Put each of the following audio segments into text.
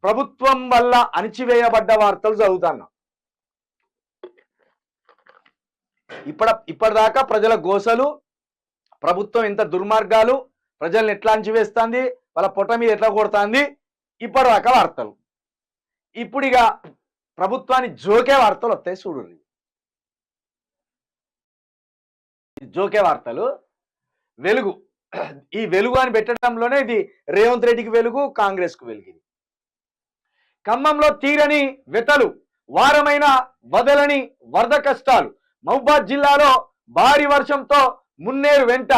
ప్రభుత్వం వల్ల అణిచివేయబడ్డ వార్తలు చదువుతాను. ఇప్పటిదాకా ప్రజల గోసలు, ప్రభుత్వం ఎంత దుర్మార్గాలు, ప్రజల్ని ఎట్లా అణిచివేస్తుంది, వాళ్ళ పొట్ట మీద ఎట్లా కొడుతుంది, ఇప్పటిదాకా వార్తలు. ఇప్పుడు ఇక ప్రభుత్వాన్ని జోకే వార్తలు వస్తాయి చూడు. జోకే వార్తలు. వెలుగు, ఈ వెలుగు అని పెట్టడంలోనే ఇది రేవంత్ రెడ్డికి వెలుగు, కాంగ్రెస్కు వెలుగు. ఖమ్మంలో తీరని వెతలు, వారమైన వదలని వరద కష్టాలు. మహబూబాద్ జిల్లాలో భారీ వర్షంతో మున్నేరు వెంట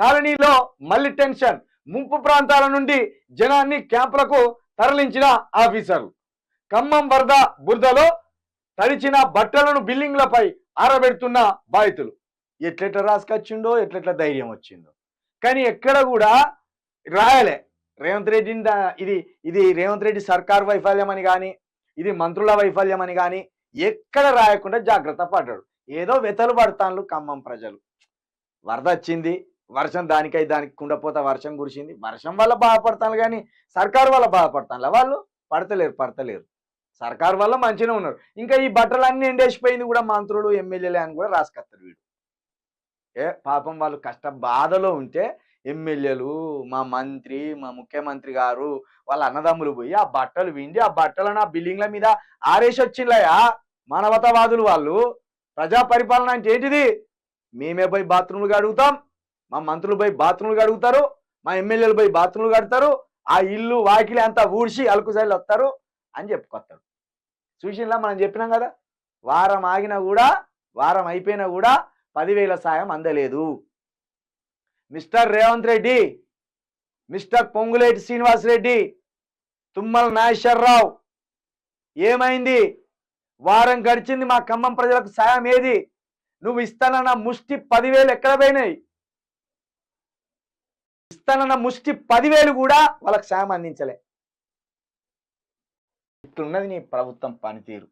కాలనీలో మళ్లీ టెన్షన్. ముంపు ప్రాంతాల నుండి జనాన్ని క్యాంపులకు తరలించిన ఆఫీసర్లు. ఖమ్మం వరద బురదలో తడిచిన బట్టలను బిల్డింగ్లపై ఆరబెడుతున్న బాధితులు. ఎట్లెట్లా రాసుకొచ్చిండో, ఎట్లెట్లా ధైర్యం వచ్చిందో, కానీ ఎక్కడ కూడా రాయలే రేవంత్ రెడ్డిని. ఇది రేవంత్ రెడ్డి సర్కార్ వైఫల్యం అని కానీ, ఇది మంత్రుల వైఫల్యం అని కానీ ఎక్కడ రాయకుండా జాగ్రత్త పడ్డాడు. ఏదో వెతలు పడతాను ఖమ్మం ప్రజలు. వరద వచ్చింది, వర్షం దానికి కుండపోత వర్షం కురిసింది, వర్షం వల్ల బాధపడతాను కానీ సర్కార్ వల్ల బాధపడతాను వాళ్ళు పడతలేరు. సర్కార్ వల్ల మంచిగా ఉన్నారు. ఇంకా ఈ బట్టలన్నీ ఎండేసిపోయింది కూడా మంత్రులు ఎమ్మెల్యేలే అని కూడా రాసుకొస్తారు వీడు. పాపం వాళ్ళు కష్ట బాధలో ఉంటే ఎమ్మెల్యేలు, మా మంత్రి, మా ముఖ్యమంత్రి గారు, వాళ్ళ అన్నదమ్ములు పోయి ఆ బట్టలు విండి ఆ బట్టలను ఆ బిల్డింగ్ల మీద ఆరేసి వచ్చిందయ్యా. మానవతావాదులు వాళ్ళు. ప్రజా పరిపాలన అంటే ఏంటిది? మేమే పోయి బాత్రూమ్లు కడుగుతాం, మా మంత్రులు పోయి బాత్రూమ్లు కడుగుతారు, మా ఎమ్మెల్యేలు పోయి బాత్రూమ్లు కడతారు, ఆ ఇల్లు వాకిలి అంతా ఊడ్చి అలుకుజైలు వస్తారు అని చెప్పుకొస్తాడు. చూసినా మనం చెప్పినాం కదా, వారం ఆగినా కూడా, వారం అయిపోయినా కూడా 10,000 సాయం అందలేదు. మిస్టర్ రేవంత్ రెడ్డి, మిస్టర్ పొంగులేటి శ్రీనివాసరెడ్డి, తుమ్మల నాగేశ్వరరావు, ఏమైంది? వారం గడిచింది, మా ఖమ్మం ప్రజలకు సాయం ఏది? నువ్వు ఇస్తానన్న ముష్టి 10,000 ఎక్కడ పోయినాయి? ఇస్తానన్న ముష్టి 10,000 కూడా వాళ్ళకి సాయం అందించలే. ఇట్లున్నది నీ ప్రభుత్వం పనితీరు.